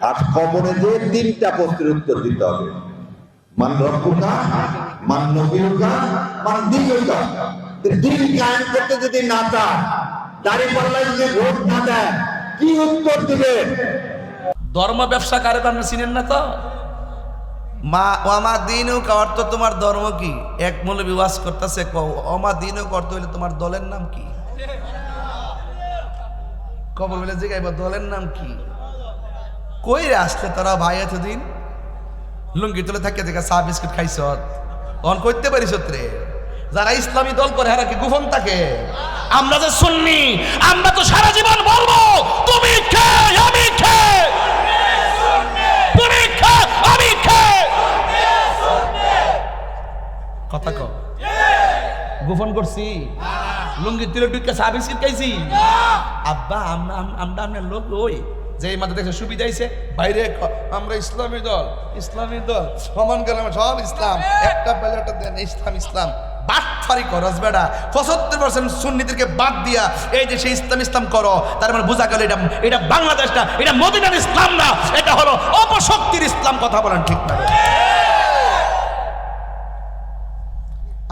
আর কবরে যে তিনটা প্রশ্নের উত্তর দিতে হবে। মান রব্বুকা, মান নবিয়ুকা, মান দীনুকা। দিন কায়েম করতে যদি না চায়, দাঁড়িপাল্লায় যদি ভোট না দেয়, কি উত্তর দিবে? ধর্ম ব্যবসা কারে আপনি চিনেন না তো? মা আমার দিনও অর্থ তোমার ধর্ম কি? এক মৌলবি ওয়াজ করতেছে, অমা দিনও অর্থ হইলে তোমার দলের নাম কি? কবর বলে জিগাইব দলের নাম কি? কই রে আসলে তোরা ভাই এতদিন লুঙ্গি তুলে থাকে থেকে চা বিস্কুট খাইছ, অন করতে পারিস রে? যারা ইসলামী দল করে হারা কি গোপন থাকে? আমরা যে সুন্নি, আমরা তো সারা জীবন বলবো তুমি খে আমি খে, তুমি খে আমি খে। কথা কও, গোপন করছি? লুঙ্গি তুলে ঢুকে চা বিস্কুট খাইছি? আব্বা আমরা আপনার লোক ওই যে মাঝে দেখে সুবিধা হয়েছে বাইরে আমরা ইসলামী দল, ইসলামী দল সমান গেলাম সব ইসলাম, একটা বেলাটা দেন ইসলাম ইসলাম। বাটফারি করস বেটা, ৭৫% সুন্নিদেরকে বাদ দিয়া এই যে সেই ইসলাম ইসলাম করো, তার মানে বোঝা গেল এটা বাংলাদেশটা, এটা মদিনার ইসলাম না, এটা হলো অপশক্তির ইসলাম। কথা বলেন ঠিক না?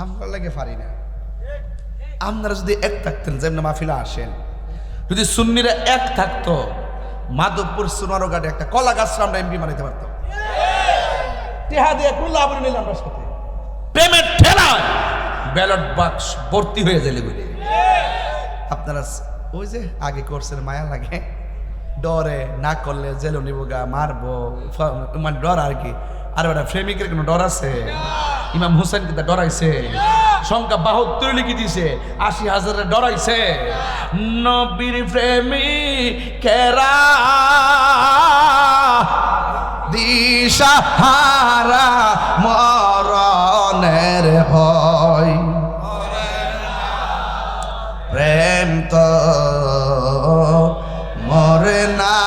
আমরা লাগে পারি না। আপনারা যদি এক থাকতেন, যেমন মাহফিলে আসেন, যদি সুন্নিরা এক থাকতো, মাধবপুর সোনারঘাটে একটা কলা গাছ আমরা এমপি বানাইতে পারতাম। টেহা দিয়ে কুল্লা আপনি নিলাম সাথে পেমেন্ট ঠেলায় ব্যালট বাক্স ভর্তি হয়ে গেলে বলে আপনারা ওই যে আগে করছেন, মায়া লাগে, ডরে না করলে জেলে নিব গা, মারবো, মানে ডর আর কি। আর ওটা প্রেমিকের কোনো ডর আছে? ইমাম হুসেন কিন্তু ডরাইছে, সংখ্যা ৭২ লিখে দিছে, ৮০,০০০ ডরাইছে। নবীর প্রেমিকেরা দিশাহারা মরণের ভয়, প্রেম তো মরে না।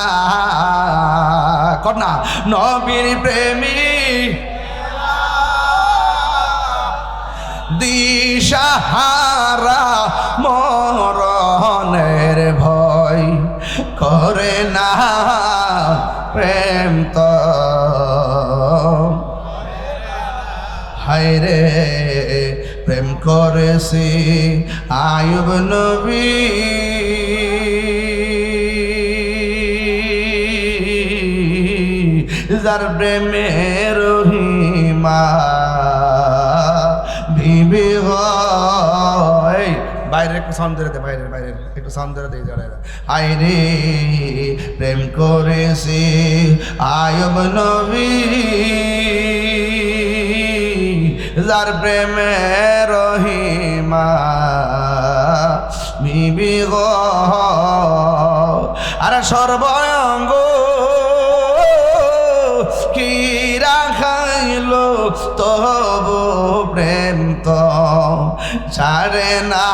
কর না, নবীর প্রেমিক দিশাহারা মরণের ভয় করে না, প্রেম তো হায়রে প্রেম করেছি আয়ুব নবী, যার প্রেমের রহিমা ভিবি হয়। বাইরে একটু সাউন্ড ধরে দে, বাইরের একটু সাউন্ড ধরে দেয় যারা। আইরে প্রেম করেছি আয়ুব নবী, যার প্রেমের রহিমা ভিবি আর সর্বঙ্গ কিরা খাইল তবু প্রেম তো ছাড়ে না,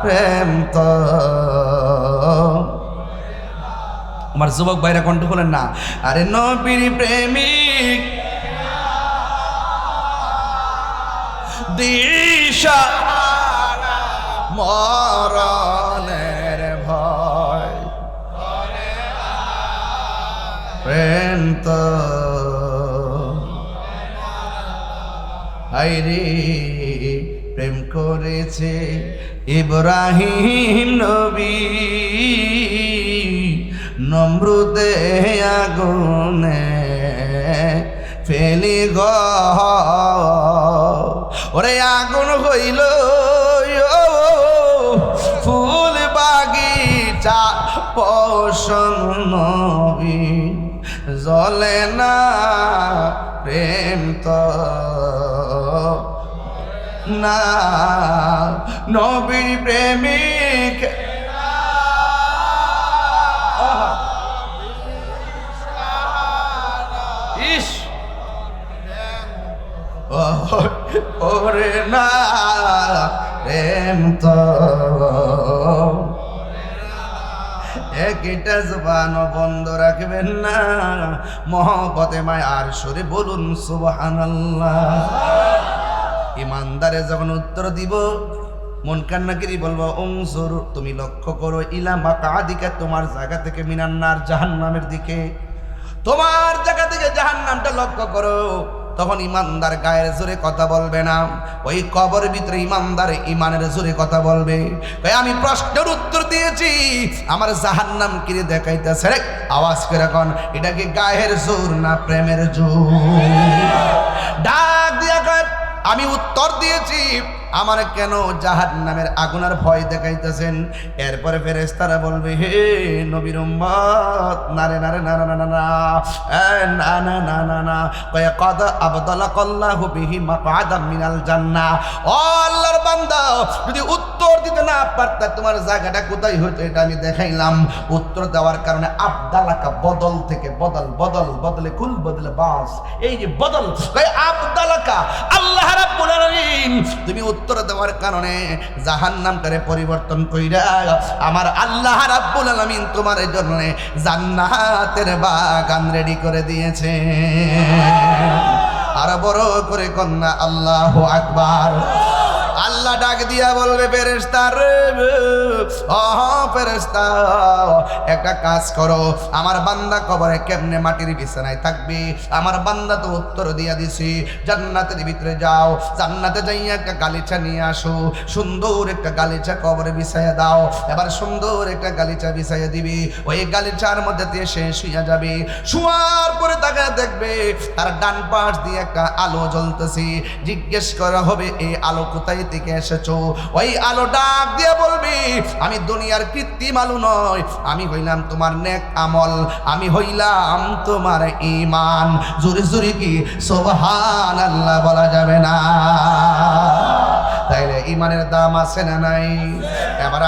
প্রেম তো। আমার যুবক ভাইরা কণ্ঠ খোলেন না, আরে নবীর প্রেমিক দিশা মরণের ভয়, প্রেম তো হায়রে প্রেম করেছে ইব্রাহিম নবী, নমরুদে আগুনে ফেলি গ, ওরে আগুন হইল ফুল বাগিচা পশম নবী, জ্বলে না প্রেম তো না, নবীর প্রেমিক ইস ওরে না প্রেম তো। একটা জবান বন্ধ রাখবেন না, মহব্বতে মায়ার সুরে বলুন সুবহানাল্লাহ। ইমানদারে যখন উত্তর দিব মুনকার নাকিরি বলবো উনজুর, তুমি লক্ষ্য করো ইলা মাকাদিকা, তোমার জায়গা থেকে মিনান্নার জাহান্নামের দিকে, তোমার জায়গা থেকে জাহান্নামটা লক্ষ্য করো। তখন ইমানদার গায়ের জোরে কথা বলবে না, ওই কবর ভিতরে ইমানদার ইমানের জোরে কথা বলবে। কই আমি প্রশ্নের উত্তর দিয়েছি, আমার জাহান্নাম কিরে দেখাইতেছে রে, আওয়াজ করে এখন এটা কি গায়ের জোর না প্রেমের জোর? ডাক দিয়া কয় আমি উত্তর দিয়েছি, আমার কেন জাহান্নামের আগুনের ভয় দেখাইতেছেন? এরপরে ফেরেশতারা বলবে হে নবীর উম্মত, না রে না রে না না না না না না না না না, কয় কদ আবদালাকাল্লাহু বিহি মাকআদাম মিনাল জান্নাহ। ও আল্লাহর বান্দা, যদি উত্তর দিতে না পারতা তোমার জায়গাটা কোথায় হতো এটা আমি দেখাইলাম। উত্তর দেওয়ার কারণে আবদালাকা বদল থেকে বদল, বদল বদলে কুল বদলে বাস, এই যে বদল, কয় আবদালাকা আল্লাহ রাব্বুল আলামিন তুমি উত্তর দেওয়ার কারণে জাহান্নামটারে পরিবর্তন কইরা আমার আল্লাহ রাব্বুল আলামিন তোমার জন্য জান্নাতের বাগান রেডি করে দিয়েছে। আর বড় করে কন্যা আল্লাহু আকবার। আল্লাহ ডাক দিয়া বলবে ফেরেশতা রে, ও ফেরেশতা একটা কাজ করো, আমার বান্দা কবরে কেমনে মাটির বিছানায় থাকবে? আমার বান্দা তো উত্তর দিয়া দিছি, জান্নাতের ভিতরে যাও, জান্নাতে যাইয়া একটা গালিচা নিয়ে আসো, সুন্দর একটা গালিচা কবরে বিছাইয়া দাও। এবার সুন্দর একটা গালিচা বিছাইয়া দিবি, ওই গালিচার মধ্যে দিয়ে সে শুইয়া যাবে। শুয়ার পরে তাকে দেখবে তার ডান পাশ দিয়ে একটা আলো জ্বলতেছে। জিজ্ঞেস করা হবে এই আলো কোথায় থেকে এসেছো? ওই আলো ডাক দিয়ে বলবি আমি দুনিয়ার কৃত্রিম আলো নয়, আমি হইলাম তোমার নেক আমল, আমি হইলাম তোমার ঈমান। জোরে জোরে কি সুবহানাল্লাহ বলা যাবে না? তাইলে ঈমানের দাম আছে না নাই? এবার